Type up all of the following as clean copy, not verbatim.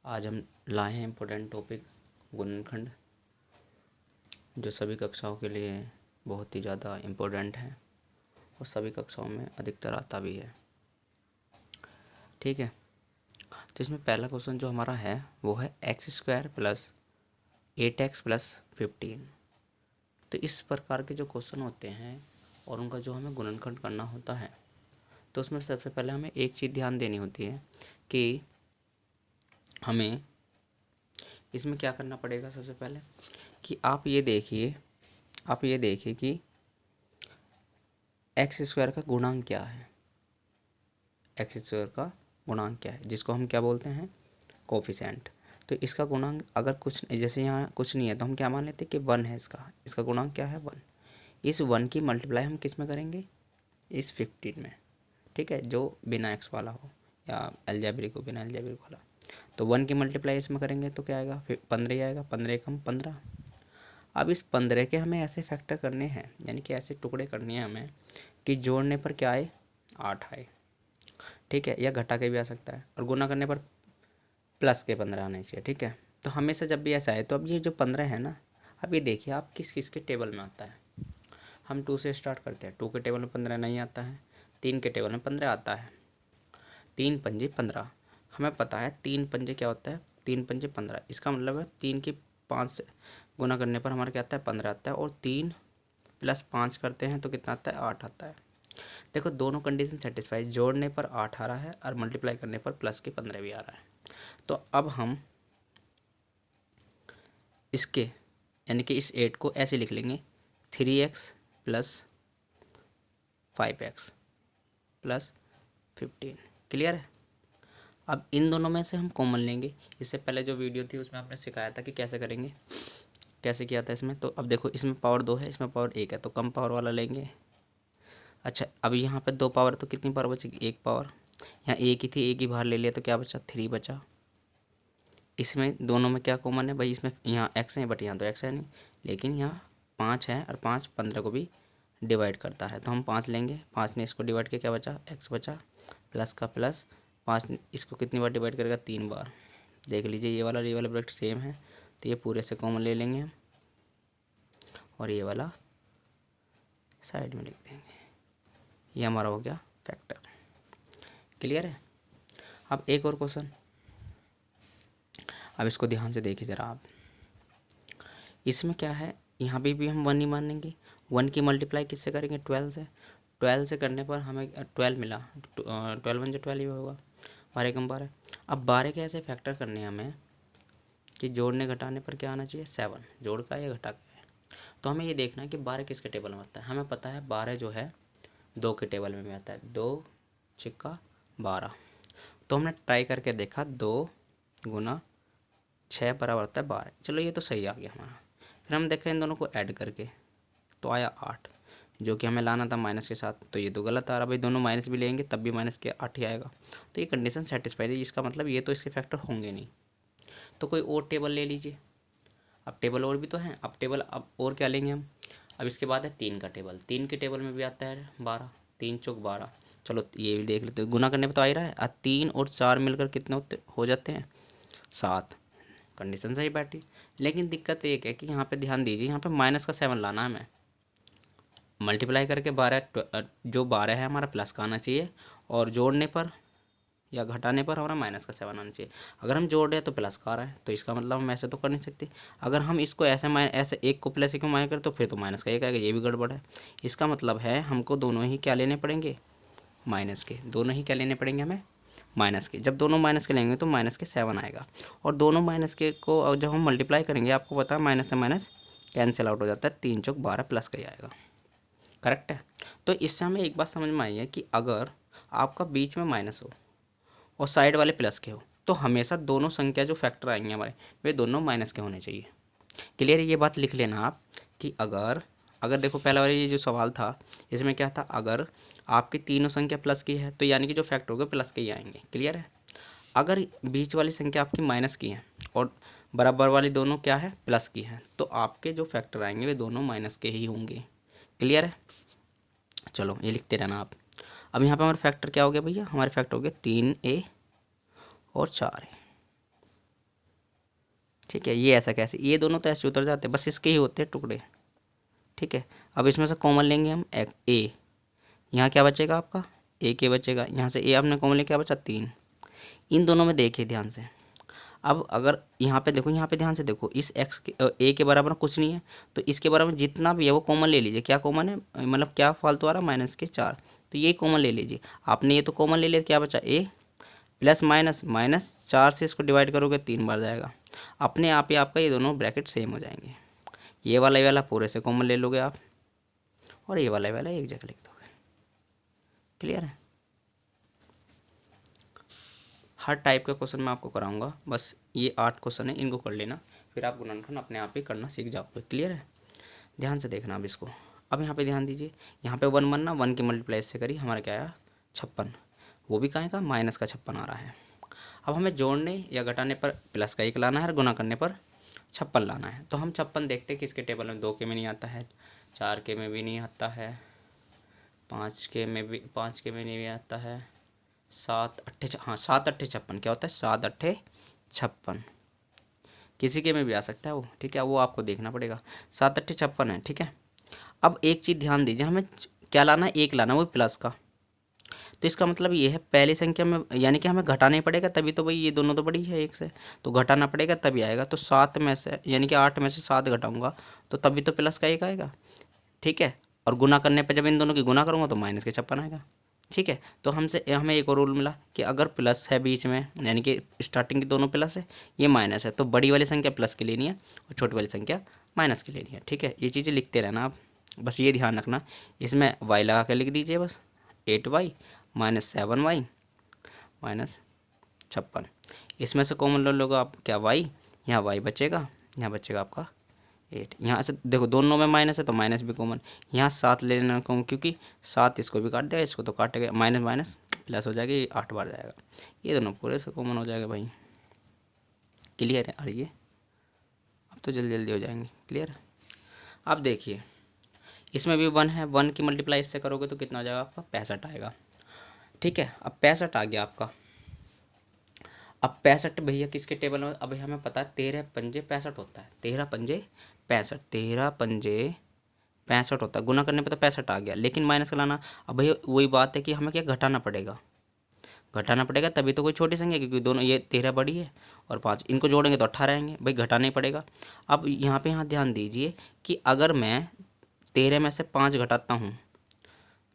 आज हम लाए हैं इम्पोर्टेंट टॉपिक गुणनखंड, जो सभी कक्षाओं के लिए बहुत ही ज़्यादा इम्पोर्टेंट है और सभी कक्षाओं में अधिकतर आता भी है। ठीक है, तो इसमें पहला क्वेश्चन जो हमारा है वो है x² प्लस 8x प्लस 15। तो इस प्रकार के जो क्वेश्चन होते हैं और उनका जो हमें गुणनखंड करना होता है, तो उसमें सबसे पहले हमें एक चीज़ ध्यान देनी होती है कि हमें इसमें क्या करना पड़ेगा। सबसे पहले कि आप ये देखिए कि x² का गुणांक क्या है। x² का गुणांक क्या है, जिसको हम क्या बोलते हैं, कोफिशिएंट। तो इसका गुणांक अगर कुछ, जैसे यहाँ कुछ नहीं है तो हम क्या मान लेते हैं कि 1 है। इसका गुणांक क्या है, 1। इस 1 की मल्टीप्लाई हम किस में करेंगे, इस 15 में। ठीक है, जो बिना x वाला हो या अलजेब्रिक हो, बिना अलजेब्रिक वाला। तो 1 की मल्टीप्लाई इसमें करेंगे तो क्या आएगा, फिर 15 आएगा। 15 कम 15। अब इस 15 के हमें ऐसे फैक्टर करने हैं, यानी कि ऐसे टुकड़े करने हैं हमें कि जोड़ने पर क्या आए, 8 आए। ठीक है, या घटा के भी आ सकता है, और गुना करने पर प्लस के 15 आने चाहिए। ठीक है, तो हमेशा जब भी ऐसा आए तो अब ये जो 15 है ना, अब ये देखिए आप किस किस के टेबल में आता है। हम 2 से स्टार्ट करते हैं। 2 के टेबल में 15 नहीं आता है। 3 के टेबल में 15 आता है। 3 पंजे 15, हमें पता है 3 पंजे क्या होता है, 3 पंजे 15। इसका मतलब है 3 की 5 से गुना करने पर हमारा क्या आता है, 15 आता है। और 3 प्लस 5 करते हैं तो कितना आता है, 8 आता है। देखो दोनों कंडीशन सेटिस्फाई, जोड़ने पर 8 आ रहा है और मल्टीप्लाई करने पर प्लस के 15 भी आ रहा है। तो अब हम इसके यानी कि इस 8 को ऐसे लिख लेंगे, 3x plus 5x plus 15। Clear है। अब इन दोनों में से हम कॉमन लेंगे। इससे पहले जो वीडियो थी उसमें आपने सिखाया था कि कैसे करेंगे, कैसे किया था इसमें। तो अब देखो इसमें पावर 2 है, इसमें पावर 1 है, तो कम पावर वाला लेंगे। अच्छा, अब यहाँ पे 2 पावर, तो कितनी पावर बचेगी, 1 पावर। यहाँ एक ही थी, एक ही बाहर ले लिया तो क्या बचा, 3 बचा। इसमें दोनों में क्या कॉमन है भाई, इसमें यहाँ x है बट यहाँ तो x है नहीं, लेकिन यहाँ 5 है और 5 15 को भी डिवाइड करता है, तो हम 5 लेंगे। 5 ने इसको डिवाइड किया, क्या बचा, x बचा। प्लस का प्लस, 5 इसको कितनी बार डिवाइड करेगा, 3 बार। देख लीजिए ये वाला प्रोडक्ट सेम है, तो ये पूरे से कॉमन ले लेंगे हम और ये वाला साइड में लिख देंगे। ये हमारा हो गया फैक्टर। क्लियर है। अब एक और क्वेश्चन, अब इसको ध्यान से देखिए ज़रा आप। इसमें क्या है, यहाँ भी हम 1 ही मानेंगे। 1 की मल्टीप्लाई किससे करेंगे, 12 से। 12 से करने पर हमें 12 मिला। 12 1 जो 12 ही होगा, 12 कम 12। अब 12 के ऐसे फैक्टर करने हैं हमें कि जोड़ने घटाने पर क्या आना चाहिए, 7। जोड़ का या घटा का है, तो हमें ये देखना है कि 12 किसके टेबल में आता है। हमें पता है 12 जो है 2 के टेबल में भी आता है, 2 छिक्का 12। तो हमने ट्राई करके देखा, 2 गुना 6 बराबर होता है 12। चलो ये तो सही आ गया हमारा। फिर हम देखें इन दोनों को ऐड करके, तो आया 8, जो कि हमें लाना था माइनस के साथ, तो ये तो गलत आ रहा भाई। दोनों माइनस भी लेंगे तब भी माइनस के 8 ही आएगा, तो ये कंडीशन सेटिस्फाइड है। इसका मतलब ये तो इसके फैक्टर होंगे नहीं। तो कोई और टेबल ले लीजिए। अब टेबल और भी तो हैं, अब टेबल अब और क्या लेंगे हम। अब इसके बाद है 3 का टेबल। 3 के टेबल में भी आता है 12, 3 चौक 12। चलो ये भी देख लेते हैं, गुना करने पर तो आ ही रहा है। अब 3 और 4 मिलकर कितने हो जाते हैं, 7। कंडीशन सही बैठी। लेकिन दिक्कत एक है कि यहाँ पे ध्यान दीजिए, यहाँ पे माइनस का 7 लाना है हमें। मल्टीप्लाई करके 12, जो 12 है हमारा प्लस का आना चाहिए, और जोड़ने पर या घटाने पर हमारा माइनस का 7 आना चाहिए। अगर हम जोड़ रहे हैं तो प्लस का आ रहा है, तो इसका मतलब हम ऐसे तो कर नहीं सकते। अगर हम इसको ऐसे एक को प्लस एक में माइनस करें तो फिर तो माइनस का 1 आएगा, ये भी गड़बड़ है। इसका मतलब है हमको दोनों ही क्या लेने पड़ेंगे, माइनस के। दोनों ही क्या लेने पड़ेंगे हमें, माइनस के। जब दोनों माइनस के लेंगे तो माइनस के 7 आएगा, और दोनों माइनस के को जब हम मल्टीप्लाई करेंगे, आपको पता है माइनस से माइनस कैंसिल आउट हो जाता है, 3 चौक 12 प्लस का ही आएगा। करेक्ट है। तो इससे हमें एक बात समझ में आई है कि अगर आपका बीच में माइनस हो और साइड वाले प्लस के हो, तो हमेशा दोनों संख्या जो फैक्टर आएंगे हमारे, वे दोनों माइनस के होने चाहिए। क्लियर है, ये बात लिख लेना आप कि अगर देखो पहला वाला ये जो सवाल था, इसमें क्या था, अगर आपकी तीनों संख्या प्लस की है तो यानी कि जो फैक्टर होगा प्लस के ही आएंगे। क्लियर है। अगर बीच वाली संख्या आपकी माइनस की है और बराबर वाली दोनों क्या है, प्लस की है, तो आपके जो फैक्टर आएंगे वे दोनों माइनस के ही होंगे। क्लियर है। चलो ये लिखते रहना आप। अब यहाँ पे हमारे फैक्टर क्या हो गया भैया, हमारे फैक्टर हो गए 3a और 4a। ठीक है। ये ऐसा कैसे, ये दोनों तो ऐसे उतर जाते हैं, बस इसके ही होते हैं टुकड़े। ठीक है, अब इसमें से कॉमन लेंगे हम ए, यहाँ क्या बचेगा आपका ए के बचेगा, यहाँ से ए आपने कॉमन ले क्या बचा 3। इन दोनों में देखिए ध्यान से, अब अगर यहाँ पे देखो, यहाँ पे ध्यान से देखो, इस एक्स के ए के बराबर कुछ नहीं है, तो इसके बराबर जितना भी है वो कॉमन ले लीजिए। क्या कॉमन है, मतलब क्या फालतू आ रहा है, -4, तो ये कॉमन ले लीजिए। आपने ये तो कॉमन ले लिया, क्या बचा ए प्लस -4 से इसको डिवाइड करोगे 3 बार जाएगा, अपने आप ही आपका ये दोनों ब्रैकेट सेम हो जाएंगे। ये वाला पूरे से कॉमन ले लोगे आप, और ये वाला एक जगह लिख दोगे। क्लियर है। हर टाइप का क्वेश्चन मैं आपको कराऊंगा, बस ये 8 क्वेश्चन है, इनको कर लेना, फिर आप गुणनखंड अपने आप ही करना सीख जाओगे। क्लियर है, ध्यान से देखना अब इसको। अब यहाँ पे ध्यान दीजिए, यहाँ पे 1 बनना, 1 की मल्टीप्लाई इससे करी, हमारा क्या आया 56, वो भी कहाँ का माइनस का 56 आ रहा है। अब हमें जोड़ने या घटाने पर प्लस का 1 लाना है और गुना करने पर 56 लाना है। तो हम 56 देखते हैं किसके टेबल में, 2 के में नहीं आता है, 4 के में भी नहीं आता है, 5 के में नहीं आता है, 7 8 7 8 56 क्या होता है, 7 8 56, किसी के में भी आ सकता है वो। ठीक है, वो आपको देखना पड़ेगा, 7 8 56 है। ठीक है, अब एक चीज़ ध्यान दीजिए, हमें क्या लाना है, 1 लाना है, वो प्लस का। तो इसका मतलब ये है पहली संख्या में, यानी कि हमें घटाना ही पड़ेगा, तभी तो भाई ये दोनों तो बड़ी है 1 से, तो घटाना पड़ेगा तभी आएगा। तो 7 में से, यानी कि 8 में से 7 घटाऊंगा तो तभी तो प्लस का 1 आएगा। ठीक है, और गुना करने पर जब इन दोनों की गुना करूँगा तो माइनस के 56 आएगा। ठीक है, तो हमें एक और रूल मिला कि अगर प्लस है बीच में, यानी कि स्टार्टिंग की दोनों प्लस है, ये माइनस है, तो बड़ी वाली संख्या प्लस की लेनी है और छोटी वाली संख्या माइनस की लेनी है। ठीक है, ये चीज़ें लिखते रहना आप, बस ये ध्यान रखना। इसमें y लगा के लिख दीजिए बस, 8y -7y -56। इसमें से कॉमन ले लोगे आप, क्या y, यहाँ y बचेगा, यहाँ बचेगा आपका 8। यहाँ से देखो दोनों में माइनस है तो माइनस भी कॉमन, यहाँ 7 ले लेना कॉमन, क्योंकि 7 इसको भी काट देगा, इसको तो काटेगा, माइनस माइनस प्लस हो जाएगा, ये 8 बार जाएगा, ये दोनों पूरे से कॉमन हो जाएगा भाई। क्लियर है, और ये अब तो जल्दी जल्दी हो जाएंगे। क्लियर है, अब देखिए इसमें भी 1 है, 1 की मल्टीप्लाई इससे करोगे तो कितना हो जाएगा आपका 65 आएगा। ठीक है, अब 65 आ गया आपका। अब 65 भैया किसके टेबल में, अब हमें पता है 13 पंजे 65 होता है, 13 पंजे 65, 13 पंजे 65 होता है, गुना करने पे तो 65 आ गया, लेकिन माइनस का लाना। अब भैया वही बात है कि हमें क्या घटाना पड़ेगा, तभी तो कोई छोटी संख्या, क्योंकि दोनों ये 13 बड़ी है और 5 इनको जोड़ेंगे तो 18 आएंगे, भाई घटाना ही पड़ेगा। अब यहाँ ध्यान दीजिए कि अगर मैं 13 में से 5 घटाता हूँ,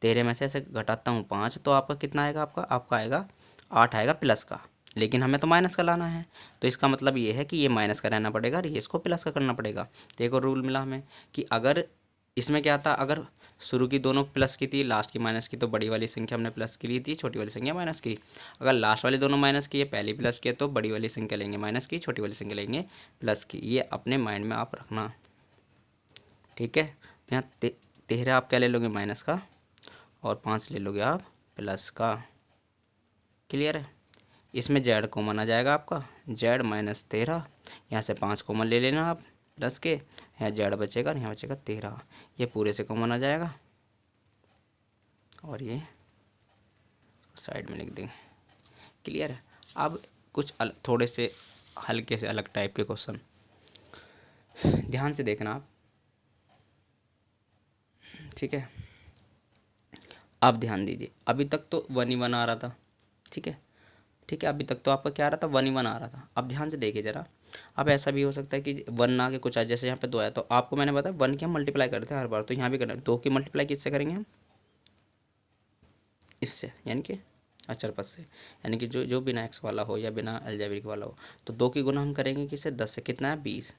13 में से ऐसे घटाता हूँ 5, तो आपका कितना आएगा, आपका आएगा 8 आएगा प्लस का, लेकिन हमें तो माइनस का लाना है, तो इसका मतलब ये है कि ये माइनस का रहना पड़ेगा और ये इसको प्लस का करना पड़ेगा। तो एक और रूल मिला हमें कि अगर इसमें क्या था, अगर शुरू की दोनों प्लस की थी, लास्ट की माइनस की, तो बड़ी वाली संख्या हमने प्लस की ली थी, छोटी वाली संख्या माइनस की। अगर लास्ट वाली दोनों माइनस की है, पहली प्लस की है, तो बड़ी वाली संख्या लेंगे माइनस की, छोटी वाली संख्या लेंगे प्लस की। ये अपने माइंड में आप रखना। ठीक है, तो यहाँ 13 आप क्या ले लोगे माइनस का, और 5 ले लोगे आप प्लस का। क्लियर है, इसमें जेड कॉमन आ जाएगा आपका, जेड -13, यहाँ से 5 कॉमन ले लेना आप प्लस के, यहाँ जेड बचेगा, यहाँ बचेगा 13, ये पूरे से कॉमन आ जाएगा और ये साइड में लिख देंगे। क्लियर है, अब कुछ थोड़े से हल्के से अलग टाइप के क्वेश्चन ध्यान से देखना आप। ठीक है, अब ध्यान दीजिए, अभी तक तो 1 ही 1 आ रहा था। ठीक है, अभी तक तो आपका क्या आ रहा था, 1 ही 1 आ रहा था। अब ध्यान से देखिए जरा, अब ऐसा भी हो सकता है कि 1 ना के कुछ आए, जैसे यहाँ पे 2 आया, तो आपको मैंने बताया 1 की हम मल्टीप्लाई करते हैं हर बार, तो यहाँ भी करना 2 की मल्टीप्लाई किससे करेंगे हम, इससे, यानी कि अचर पद से, यानी कि जो बिना एक्स वाला हो या बिना अलजेब्रिक वाला हो, तो 2 की गुना हम करेंगे किससे, 10 से, कितना है 20,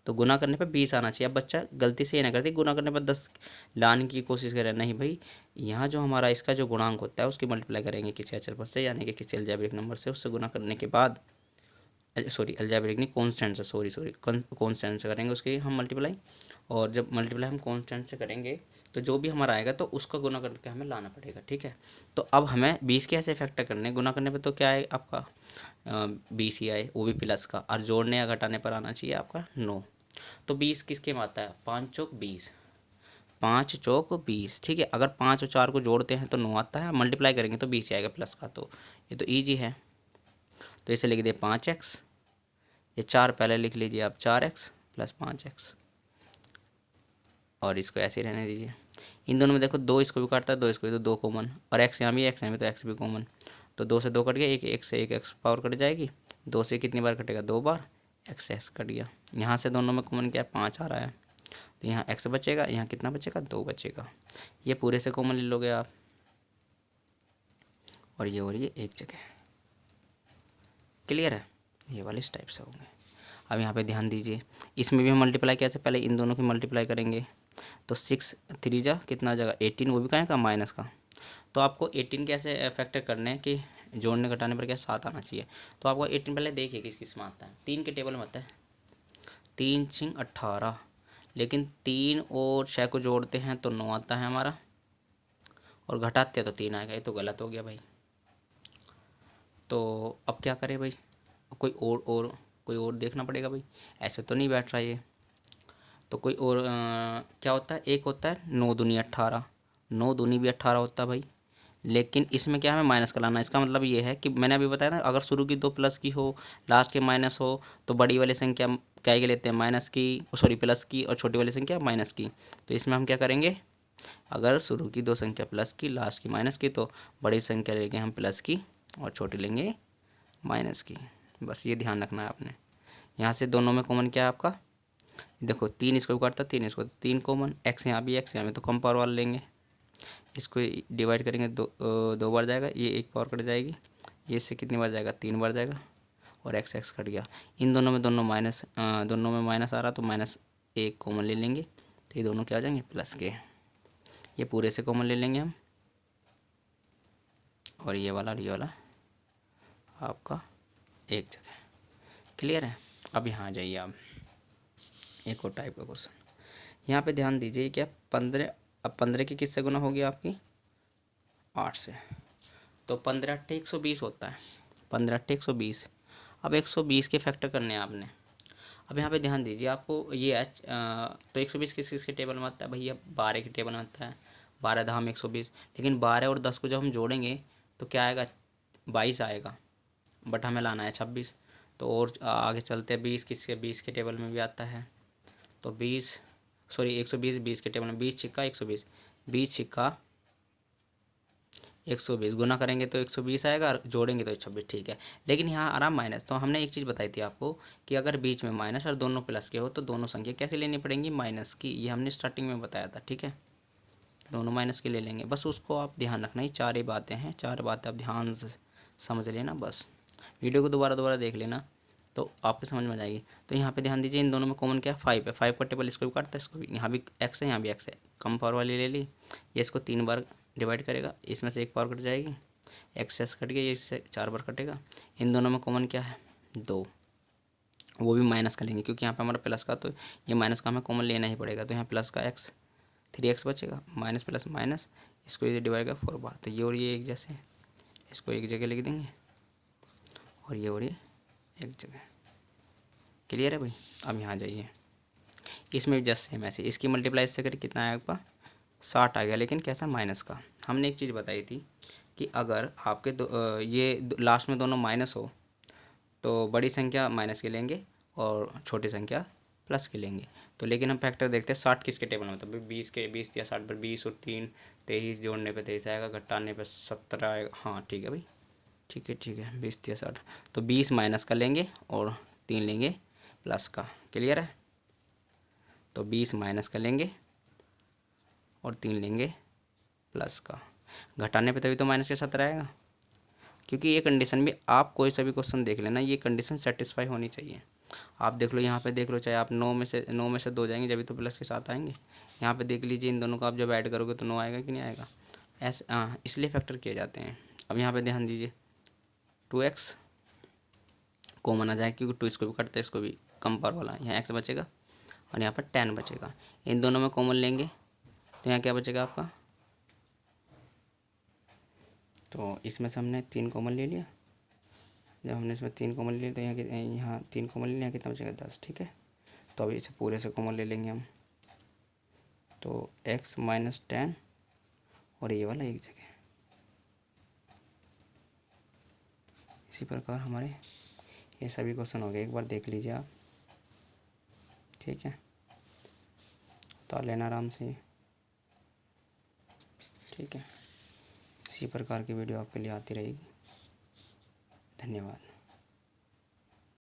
तो गुना करने पर 20 आना चाहिए। अब बच्चा गलती से ये ना करते गुना करने पर 10 लाने की कोशिश करे, नहीं भाई, यहाँ जो हमारा इसका जो गुणांक होता है उसकी मल्टीप्लाई करेंगे किसी अचर पद से, यानी कि किसी अलजेब्रिक नंबर से, उससे गुना करने के बाद, सॉरी अलजेब्रिक नहीं, कॉन्स्टेंट से, सॉरी कॉन्स्टेंट से करेंगे उसकी हम मल्टीप्लाई, और जब मल्टीप्लाई हम कॉन्स्टेंट से करेंगे तो जो भी हमारा आएगा तो उसका गुना करके हमें लाना पड़ेगा। ठीक है, तो अब हमें 20 के ऐसे फैक्टर करने, गुना करने पे तो क्या है आपका 20 ही आए, वो भी प्लस का, और जोड़ने या घटाने पर आना चाहिए आपका 9। तो 20 किसके में आता है, 5 चौक 20, 5 चौक 20। ठीक है, अगर 5 और 4 को जोड़ते हैं तो 9 आता है, मल्टीप्लाई करेंगे तो 20 आएगा प्लस का, तो ये तो ईजी है। तो इसे लिख दे 5x, ये 4 पहले लिख लीजिए आप, 4x प्लस 5x, और इसको ऐसे ही रहने दीजिए। इन दोनों में देखो 2 इसको भी काटता है, 2 इसको भी, तो 2 कॉमन, और x यहाँ भी, x यहाँ भी, तो x भी कॉमन। तो 2 से 2 कट गया, एक x से एक x पावर कट जाएगी, 2 से कितनी बार कटेगा, 2 बार, x से x कट गया। यहाँ से दोनों में कॉमन क्या है, 5 आ रहा है, तो यहाँ x बचेगा, यहाँ कितना बचेगा, 2 बचेगा। ये पूरे से कॉमन ले लोगे आप, और ये और ये एक जगह। क्लियर है, ये वाले इस टाइप से होंगे। अब यहाँ पे ध्यान दीजिए, इसमें भी हम मल्टीप्लाई कैसे, पहले इन दोनों की मल्टीप्लाई करेंगे, तो 6 3 जा कितना आ जाएगा, 18, वो भी कहाँ का, माइनस का। तो आपको 18 कैसे फैक्टर करने हैं कि जोड़ने घटाने पर क्या 7 आना चाहिए। तो आपको 18 पहले देखिए किस किस में आता है, 3 के टेबल में आता है, 3 6 18, लेकिन 3 और 6 को जोड़ते हैं तो 9 आता है हमारा, और घटाते हैं तो 3 आएगा। ये तो गलत हो गया भाई। तो अब क्या करें भाई, कोई और देखना पड़ेगा भाई, ऐसे तो नहीं बैठ रहा ये। तो कोई और क्या होता है, एक होता है 9 दूनी 18, 9 दूनी भी 18 होता है भाई, लेकिन इसमें क्या हमें माइनस का लाना है। इसका मतलब ये है कि मैंने अभी बताया ना, अगर शुरू की 2 प्लस की हो, लास्ट के माइनस हो, तो बड़ी वाली संख्या क्या के लेते हैं, माइनस की, सॉरी प्लस की, और छोटी वाली संख्या माइनस की। तो इसमें हम क्या करेंगे, अगर शुरू की 2 संख्या प्लस की, लास्ट की माइनस की, तो बड़ी संख्या लेंगे हम प्लस की, और छोटी लेंगे माइनस की। बस ये ध्यान रखना है आपने। यहाँ से दोनों में कॉमन क्या है आपका, देखो 3 इसको भी काटता, 3 इसको, 3 कॉमन, एक्स यहाँ भी, एक्स यहाँ में, तो कम पावर वाला लेंगे, इसको डिवाइड करेंगे, 2 बार जाएगा, ये 1 पावर कट जाएगी, ये इससे कितनी बार जाएगा, 3 बार जाएगा, और एक्स एक्स कट गया। इन दोनों में दोनों में माइनस आ रहा, तो -1 कॉमन ले लेंगे, तो ये दोनों क्या आ जाएंगे, प्लस के। ये पूरे से कॉमन ले लेंगे हम, और ये वाला आपका एक जगह। क्लियर है। अब यहाँ आ जाइए आप, एक और टाइप का क्वेश्चन। यहाँ पे ध्यान दीजिए, क्या 15, अब 15 की किससे गुना होगी आपकी, 8 से। तो 15 8 120 होता है, 15 8 120। अब 120 के फैक्टर करने हैं आपने। अब यहाँ पे ध्यान दीजिए, आपको ये तो 120 किस किस के टेबल में आता है भैया, 12 के टेबल में आता है, 12 धाम 120। लेकिन 12 और 10 को जब हम जोड़ेंगे तो क्या आएगा, 22 आएगा, बट हमें लाना है 26। तो और आगे चलते हैं, 20 किसके, 20 के टेबल में भी आता है, तो 120 20 के टेबल में, 20 छिक्का 120, 20 छिक्का 120, गुना करेंगे तो 120 आएगा, और जोड़ेंगे तो 26। ठीक है, लेकिन यहाँ आ रहा माइनस। तो हमने एक चीज़ बताई थी आपको कि अगर बीच में माइनस और दोनों प्लस के हो, तो दोनों संख्या कैसे लेनी पड़ेंगी, माइनस की। ये हमने स्टार्टिंग में बताया था, ठीक है, दोनों माइनस के ले लेंगे। बस उसको आप ध्यान रखना, ही 4 ही बातें हैं, 4 बातें आप ध्यान से समझ लेना। बस वीडियो को दोबारा देख लेना, तो आपको समझ में आ जाएगी। तो यहाँ पे ध्यान दीजिए, इन दोनों में कॉमन क्या है, 5 है, 5 का टेबल इसको भी काटता है, इसको भी, यहाँ भी x है, यहाँ भी x है, कम पावर वाली ले ली, ये इसको 3 बार डिवाइड करेगा, इसमें से 1 पावर कट जाएगी, एक्स कट गया, ये इससे 4 बार कटेगा। इन दोनों में कॉमन क्या है, 2, वो भी माइनस का लेंगे, क्योंकि यहाँ पे हमारा प्लस का, तो ये माइनस का हमें कॉमन लेना ही पड़ेगा। तो यहाँ प्लस का x, 3x बचेगा, माइनस प्लस माइनस, इसको ये डिवाइड का 4 बार, तो ये और ये एक जैसे, इसको एक जगह लिख देंगे, और ये एक जगह। क्लियर है भाई। अब यहाँ जाइए, इसमें भी जस्ट सेम ऐसे, इसकी मल्टीप्लाई इससे करें, कितना आया आपका, 60 आ गया, लेकिन कैसा, माइनस का। हमने एक चीज़ बताई थी कि अगर आपके लास्ट में दोनों माइनस हो, तो बड़ी संख्या माइनस के लेंगे और छोटी संख्या प्लस के लेंगे। तो लेकिन हम फैक्टर देखते हैं, 60 किसके टेबल में, तो 20 या 60 पर 20 और 3 23, जोड़ने पे 23 आएगा, घटाने पे 17 आएगा। हाँ ठीक है भाई, ठीक है, 20 या 60, तो 20 माइनस का लेंगे और 3 लेंगे प्लस का। क्लियर है। तो 20 माइनस का लेंगे और 3 लेंगे प्लस का, घटाने पे तभी तो माइनस के 17 आएगा। क्योंकि ये कंडीशन भी, आप कोई सा भी क्वेश्चन देख लेना, ये कंडीशन सेटिस्फाई होनी चाहिए। आप देख लो, यहाँ पे देख लो, चाहे आप 9 में से 2 जाएंगे, जब तो प्लस के साथ आएंगे। यहाँ पे देख लीजिए, इन दोनों को आप जब ऐड करोगे तो 9 आएगा कि नहीं आएगा, ऐसे इसलिए फैक्टर किए जाते हैं। अब यहाँ पे ध्यान दीजिए, 2x कॉमन आ जाए, क्योंकि 2 इसको भी कटता है, इसको भी, कम पावर वाला, यहाँ x बचेगा और यहाँ पर 10 बचेगा। इन दोनों में कॉमन लेंगे तो यहाँ क्या बचेगा आपका, तो इसमें से हमने 3 कॉमन ले लिया। जब हमने इसमें 3 कॉमन ले लिया, तो यहाँ 3 कॉमन ले लिया, कितना बचेगा, 10। ठीक है, तो अभी इसे पूरे से कॉमन ले लेंगे हम, तो x माइनस 10 और ये वाला एक जगह। इसी प्रकार हमारे ये सभी क्वेश्चन हो गए, एक बार देख लीजिए आप, ठीक है। तो लेना आराम से, ठीक है। इसी प्रकार की वीडियो आपके लिए आती रहेगी। धन्यवाद।